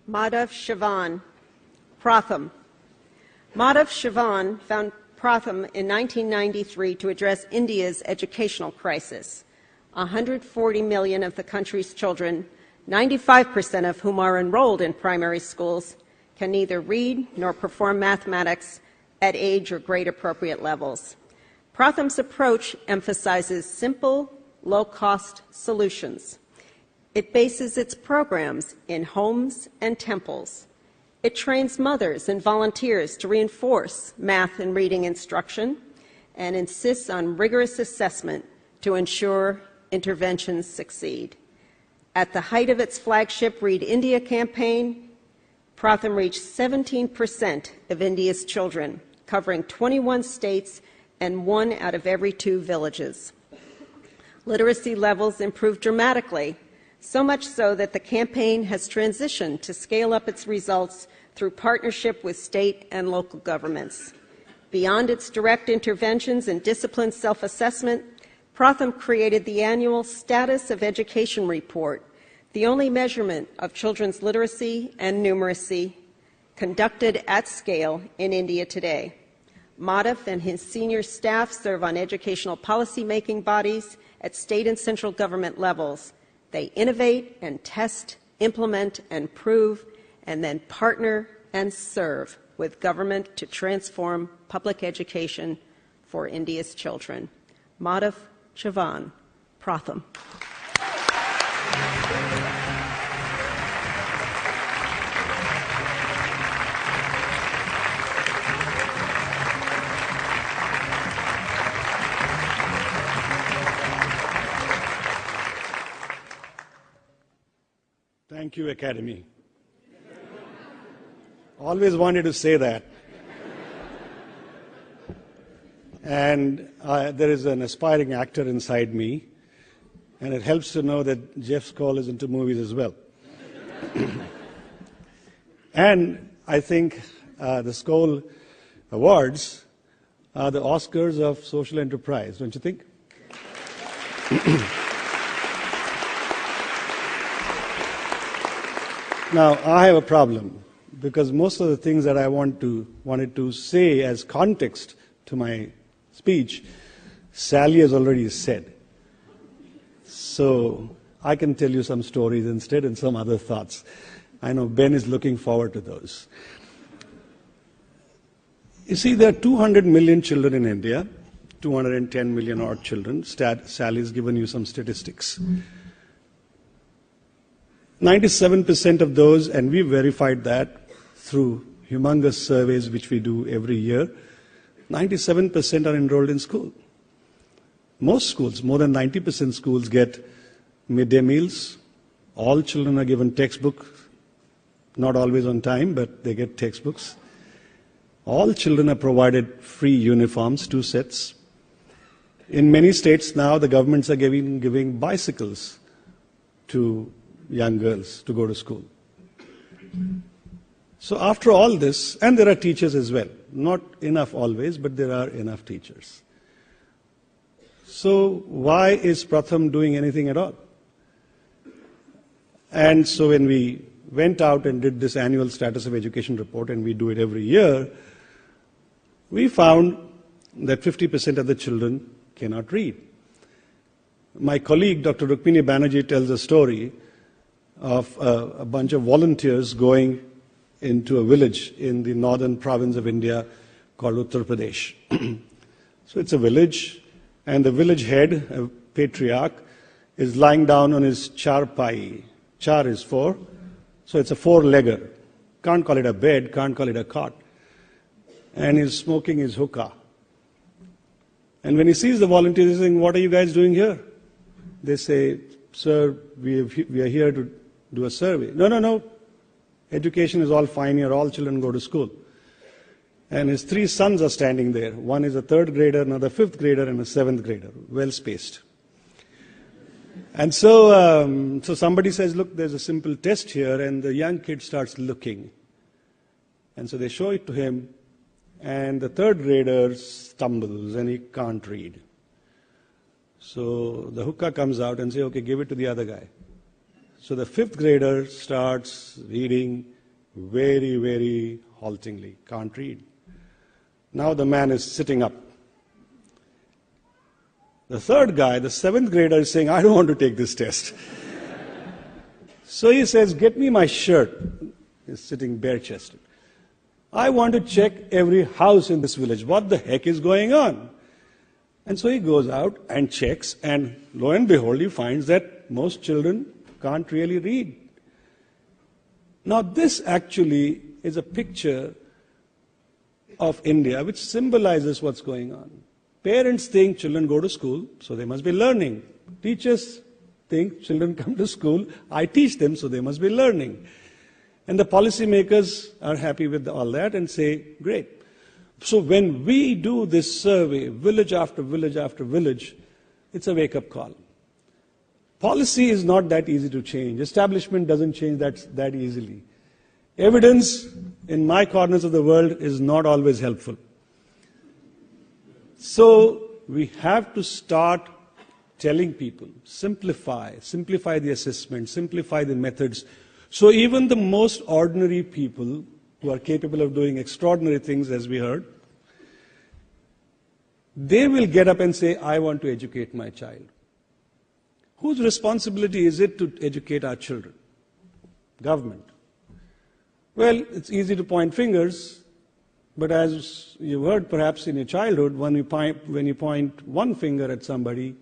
Madhav Chavan, Pratham. Madhav Chavan found Pratham in 1993 to address India's educational crisis. 140 million of the country's children, 95% of whom are enrolled in primary schools, can neither read nor perform mathematics at age or grade appropriate levels. Pratham's approach emphasizes simple, low-cost solutions. It bases its programs in homes and temples. It trains mothers and volunteers to reinforce math and reading instruction and insists on rigorous assessment to ensure interventions succeed. At the height of its flagship Read India campaign, Pratham reached 17% of India's children, covering 21 states and 1 out of every 2 villages. Literacy levels improved dramatically, so much so that the campaign has transitioned to scale up its results through partnership with state and local governments. Beyond its direct interventions and disciplined self-assessment, Pratham created the annual Status of Education Report, the only measurement of children's literacy and numeracy conducted at scale in India today. Madhav and his senior staff serve on educational policy-making bodies at state and central government levels. They innovate and test, implement and prove, and then partner and serve with government to transform public education for India's children. Madhav Chavan, Pratham. Thank you, Academy. Always wanted to say that. And there is an aspiring actor inside me, and it helps to know that Jeff Skoll is into movies as well. And I think the Skoll Awards are the Oscars of social enterprise, don't you think? Now, I have a problem, because most of the things that I wanted to say as context to my speech, Sally has already said. So I can tell you some stories instead and some other thoughts. I know Ben is looking forward to those. You see, there are 200 million children in India, 210 million odd children. Sally's given you some statistics. 97% of those, and we verified that through humongous surveys which we do every year, 97% are enrolled in school. Most schools, more than 90% schools, get midday meals. All children are given textbooks, not always on time, but they get textbooks. All children are provided free uniforms, 2 sets. In many states now, the governments are giving bicycles to young girls to go to school. So after all this, and there are teachers as well, not enough always, but there are enough teachers. So why is Pratham doing anything at all? And so when we went out and did this annual Status of Education report, and we do it every year, we found that 50% of the children cannot read. My colleague, Dr. Rukmini Banerjee, tells a story of a bunch of volunteers going into a village in the northern province of India called Uttar Pradesh. So it's a village, and the village head, a patriarch, is lying down on his charpai. Char is 4, so it's a 4-legger. Can't call it a bed, can't call it a cot. And he's smoking his hookah. And when he sees the volunteers, he's saying, "What are you guys doing here?" They say, "Sir, we are here to do a survey." No. Education is all fine here. All children go to school. And his 3 sons are standing there. One is a 3rd grader, another 5th grader, and a 7th grader, well spaced. And so somebody says, "Look, there's a simple test here," and the young kid starts looking. And so they show it to him, and the 3rd grader stumbles and he can't read. So the hookah comes out and say, "Okay, give it to the other guy." So the 5th grader starts reading, very, very haltingly, can't read. Now the man is sitting up. The third guy, the 7th grader, is saying, I don't want to take this test. So he says, get me my shirt. He's sitting bare-chested. I want to check every house in this village. What the heck is going on? And so he goes out and checks, and lo and behold, he finds that most children can't really read. Now this actually is a picture of India which symbolizes what's going on. Parents think children go to school, so they must be learning. Teachers think children come to school, I teach them, so they must be learning. And the policymakers are happy with all that and say, great. So when we do this survey, village after village after village, it's a wake-up call. Policy is not that easy to change. Establishment doesn't change that easily. Evidence in my corners of the world is not always helpful. So we have to start telling people, simplify the assessment, simplify the methods. So even the most ordinary people who are capable of doing extraordinary things, as we heard, they will get up and say, I want to educate my child. Whose responsibility is it to educate our children? Government. Well, it's easy to point fingers, but as you heard perhaps in your childhood, when you point one finger at somebody,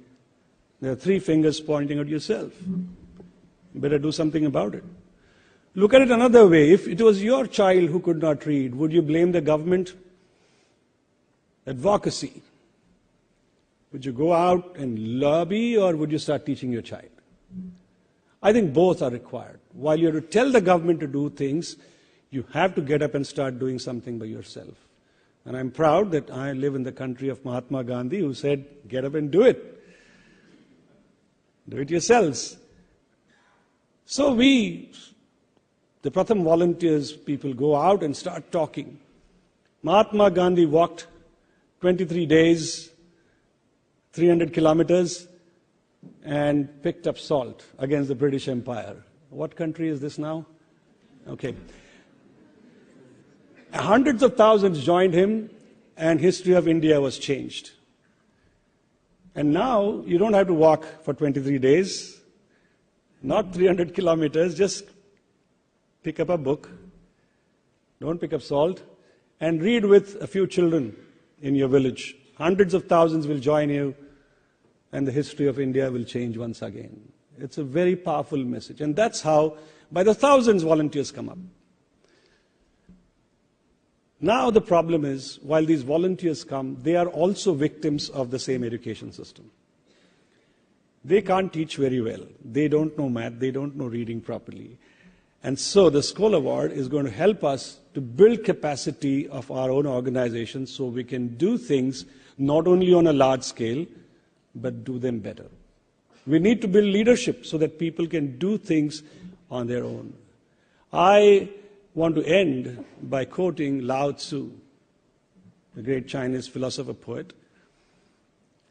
there are 3 fingers pointing at yourself. You better do something about it. Look at it another way. If it was your child who could not read, would you blame the government? Advocacy. Would you go out and lobby, or would you start teaching your child? I think both are required. While you have to tell the government to do things, you have to get up and start doing something by yourself. And I'm proud that I live in the country of Mahatma Gandhi, who said, get up and do it. Do it yourselves. So we, the Pratham volunteers, people go out and start talking. Mahatma Gandhi walked 23 days, 300 kilometers, and picked up salt against the British Empire. What country is this now? Okay. Hundreds of thousands joined him, and history of India was changed. And now you don't have to walk for 23 days, not 300 kilometers, just pick up a book, don't pick up salt, and read with a few children in your village. Hundreds of thousands will join you, and the history of India will change once again. It's a very powerful message, and that's how, by the thousands, volunteers come up. Now the problem is, while these volunteers come, they are also victims of the same education system. They can't teach very well. They don't know math. They don't know reading properly. And so the Skoll Award is going to help us to build capacity of our own organizations so we can do things not only on a large scale, but do them better. We need to build leadership so that people can do things on their own. I want to end by quoting Lao Tzu, the great Chinese philosopher poet,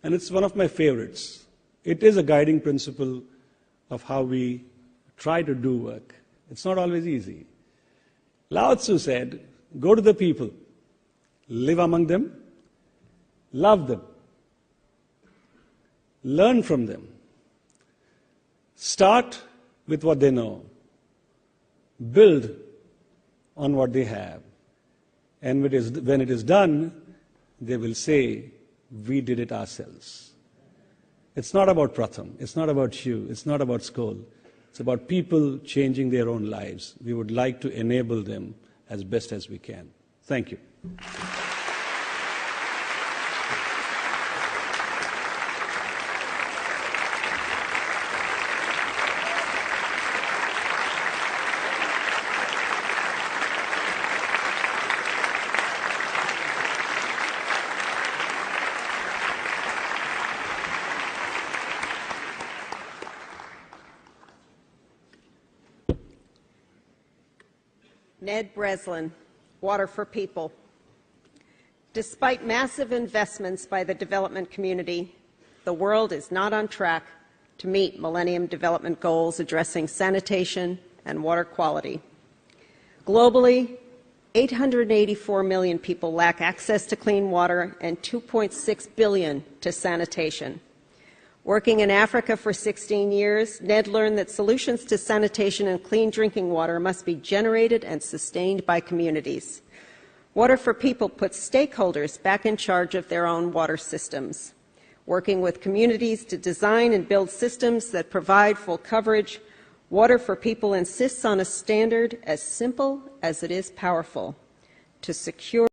and it's one of my favorites. It is a guiding principle of how we try to do work. It's not always easy. Lao Tzu said, go to the people, live among them, love them, learn from them, start with what they know, build on what they have. And when it is done, they will say, we did it ourselves. It's not about Pratham. It's not about you. It's not about Skoll. It's about people changing their own lives. We would like to enable them as best as we can. Thank you. Ned Breslin, Water for People. Despite massive investments by the development community, the world is not on track to meet Millennium Development Goals addressing sanitation and water quality. Globally, 884 million people lack access to clean water and 2.6 billion to sanitation. Working in Africa for 16 years, Ned learned that solutions to sanitation and clean drinking water must be generated and sustained by communities. Water for People puts stakeholders back in charge of their own water systems. Working with communities to design and build systems that provide full coverage, Water for People insists on a standard as simple as it is powerful: to secure